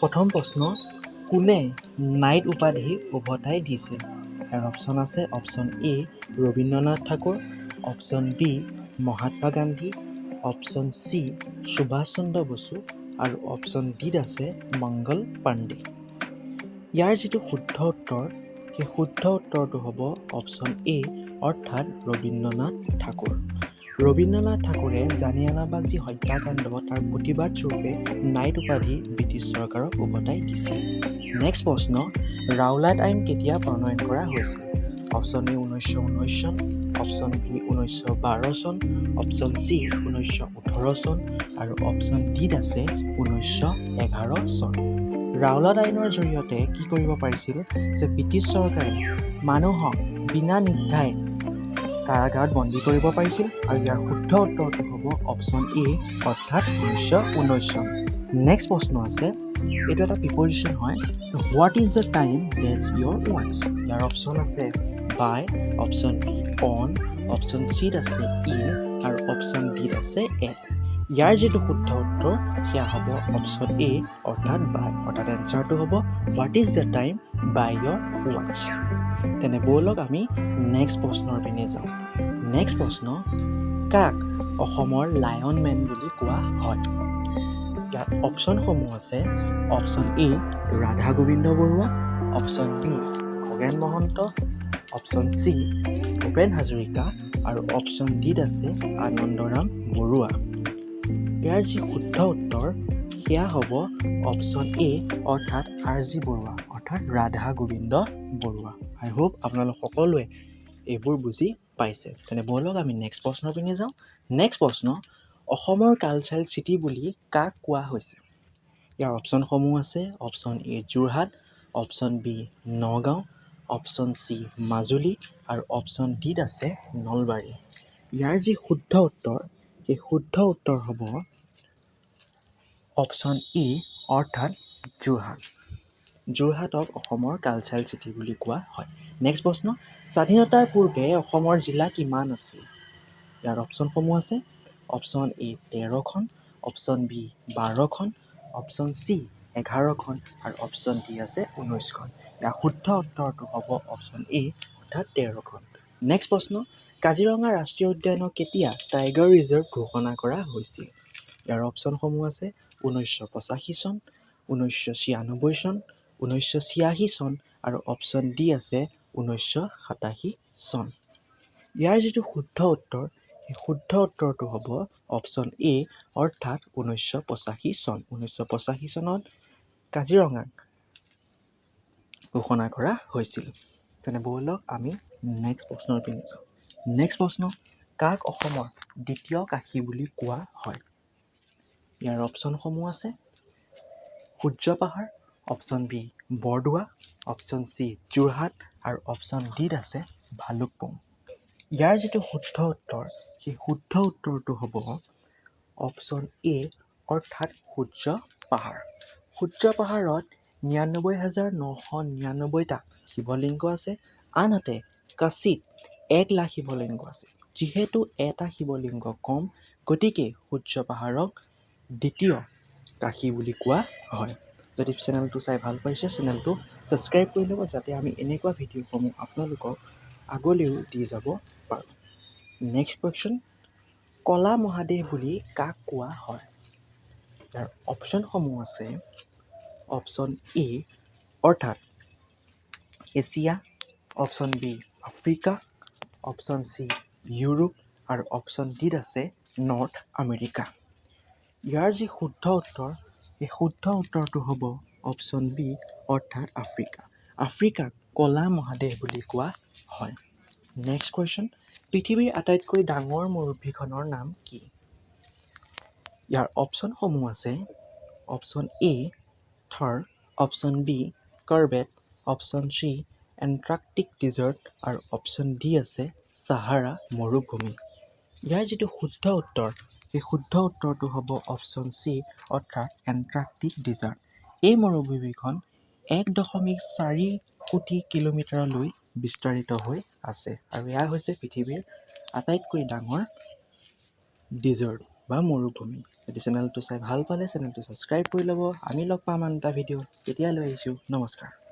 প্ৰথম প্ৰশ্ন, কোনে নাইট উপাধি উভতাই দিছিল? ইয়াৰ অপশ্যন আছে option A Rabindranath Thakur, option B Mahatma Gandhi, option C Subhash Chandra Basu আৰু অপশ্যন ডিত আছে মংগল পাণ্ডে। ইয়াৰ যিটো শুদ্ধ উত্তৰ, সেই শুদ্ধ উত্তৰটো হ'ব অপশ্যন এ অৰ্থাৎ ৰবীন্দ্ৰনাথ ঠাকুৰ। ৰবীন্দ্ৰনাথ ঠাকুৰে জালিয়ানাবাগ যি হত্যাকাণ্ড তাৰ প্ৰতিবাদ স্বৰূপে নাইট উপাধি ব্ৰিটিছ চৰকাৰক উভতাই দিছিল। নেক্সট প্ৰশ্ন, ৰাওলাট আইন কেতিয়া প্ৰণয়ন কৰা হৈছিল? অপশ্যন এ 1919 চন, অপশ্যন বি 1912 চন, অপশ্যন চি 1918 চন আৰু অপশ্যন ডিত আছে 1911 চন। ৰাওলাট আইনৰ জৰিয়তে কি কৰিব পাৰিছিল যে ব্ৰিটিছ চৰকাৰে মানুহক বিনা নিৰ্দ্দায় কাৰাগাৰত বন্দী কৰিব পাৰিছিল আৰু ইয়াৰ শুদ্ধ উত্তৰটো হ'ব অপশ্যন এ অৰ্থাৎ 1919 চন। নেক্সট প্ৰশ্ন আছে, এইটো এটা প্ৰিপজিশ্যন হয়, what is the time dash your ৱাটছ? ইয়াৰ অপশ্যন আছে by, option B on, option চিত আছে ইন আৰু অপশ্যন ডিত আছে এট। ইয়াৰ যিটো শুদ্ধ উত্তৰ সেয়া হ'ব অপশ্যন এ অৰ্থাৎ বাই, অৰ্থাৎ এনচাৰটো হ'ব হোৱাট ইজ দ্য টাইম বাই ইয়ৰ ৱাটছ। তেনে ব'লক আমি নেক্সট প্ৰশ্নৰ পিনে যাওঁ। নেক্সট প্ৰশ্ন, কাক অসমৰ লায়ন মেন বুলি কোৱা হয়? ইয়াৰ অপশ্যনসমূহ আছে option A Radha Gobinda Baruah, option B Khagen Mahanta, option C Bhupen Hazarika আৰু অপশ্যন ডিত আছে আনন্দৰাম বৰুৱা। ইয়াৰ যি শুদ্ধ উত্তৰ সেয়া হ'ব অপশ্যন এ অৰ্থাৎ আৰ জি বৰুৱা, অৰ্থাৎ ৰাধা গোবিন্দ বৰুৱা। আই হোপ আপোনালোক সকলোৱে এইবোৰ বুজি পাইছে। তেনে ব'লক আমি নেক্সট প্ৰশ্নৰ পিনে যাওঁ। নেক্সট প্ৰশ্ন, অসমৰ কালচাৰেল চিটি বুলি কাক কোৱা হৈছে? ইয়াৰ অপশ্যনসমূহ আছে option A Jorhat, option B Nagaon, option C Majuli আৰু অপশ্যন ডিত আছে নলবাৰী। ইয়াৰ যি শুদ্ধ উত্তৰ, সেই শুদ্ধ উত্তৰ হ'ব অপশ্যন ই অৰ্থাৎ যোৰহাট। যোৰহাটক অসমৰ কালচাৰেল চিটি বুলি কোৱা হয়। নেক্সট প্ৰশ্ন, স্বাধীনতাৰ পূৰ্বে অসমৰ জিলা কিমান আছিল? ইয়াৰ অপশ্যনসমূহ আছে অপশ্যন এ 13খন, অপশ্যন বি 12খন, অপশ্যন চি 11খন আৰু অপশ্যন ডি আছে 19খন। ইয়াৰ শুদ্ধ উত্তৰটো হ'ব অপশ্যন এ অৰ্থাৎ 13খন। নেক্সট প্ৰশ্ন, কাজিৰঙা ৰাষ্ট্ৰীয় উদ্যানক কেতিয়া টাইগাৰ ৰিজাৰ্ভ ঘোষণা কৰা হৈছিল? ইয়াৰ অপশ্যনসমূহ আছে 1985 চন, 1996 চন, 1986 চন আৰু অপশ্যন ডি আছে 1987 চন। ইয়াৰ যিটো শুদ্ধ উত্তৰ, সেই শুদ্ধ উত্তৰটো হ'ব অপশ্যন এ অৰ্থাৎ 1985 চন। 1985 চনত কাজিৰঙাক ঘোষণা কৰা হৈছিল। তেনে ব'লক আমি নেক্সট প্ৰশ্নৰ পিনে যাওঁ। নেক্সট প্ৰশ্ন, কাক অসমৰ দ্বিতীয় কাশী বুলি কোৱা হয়? ইয়াৰ অপশ্যনসমূহ আছে Surya Pahar, option B Bordowa, option C Jorhat আৰু অপশ্যন ডিত আছে ভালুকপুং। ইয়াৰ যিটো শুদ্ধ উত্তৰ, সেই শুদ্ধ উত্তৰটো হ'ব অপশ্যন এ অৰ্থাৎ সূৰ্য পাহাৰ। সূৰ্য পাহাৰত 99,999টা শিৱলিংগ আছে, আনহাতে কাশীত 1,00,000 শিৱলিংগ আছে। যিহেতু এটা শিৱলিংগ কম, গতিকে সূৰ্য পাহাৰক দ্বিতীয় কাশী বুলি কোৱা হয়। যদি চেনেলটো চাই ভাল পাইছে, চেনেলটো ছাবস্ক্ৰাইব কৰি ল'ব যাতে আমি এনেকুৱা ভিডিঅ'সমূহ আপোনালোকক আগলৈও দি যাব পাৰোঁ। নেক্সট কুৱেশ্যন, কলা মহাদেশ বুলি কাক কোৱা হয়? ইয়াৰ অপশ্যনসমূহ আছে অপশ্যন এ অৰ্থাৎ Asia, option B Africa, option C Europe আৰু অপশ্যন ডিত আছে নৰ্থ আমেৰিকা। ইয়াৰ যি শুদ্ধ উত্তৰ, এই শুদ্ধ উত্তৰটো হ'ব অপশ্যন বি অৰ্থাৎ আফ্ৰিকা। আফ্ৰিকাক কলা মহাদেশ বুলি কোৱা হয়। নেক্সট কুৱেশ্যন, পৃথিৱীৰ আটাইতকৈ ডাঙৰ মৰুভূমিখনৰ নাম কি? ইয়াৰ অপশ্যনসমূহ আছে option A Thar, option B Corbett, option C Antarctic desert আৰু অপশ্যন ডি আছে ছাহাৰা মৰুভূমি। ইয়াৰ যিটো শুদ্ধ উত্তৰ, সেই শুদ্ধ উত্তৰটো হ'ব অপশ্যন চি অৰ্থাৎ এণ্টাৰ্কটিক ডিজাৰ্ট। এই মৰুভূমিখন 1.4 কোটি কিলোমিটাৰলৈ বিস্তাৰিত হৈ আছে আৰু এয়া হৈছে পৃথিৱীৰ আটাইতকৈ ডাঙৰ ডিজাৰ্ট বা মৰুভূমি। যদি চেনেলটো চাই ভাল পালে চেনেলটো ছাবস্ক্ৰাইব কৰি ল'ব। আমি লগ পাম আন এটা ভিডিঅ'। তেতিয়ালৈ আহিছোঁ, নমস্কাৰ।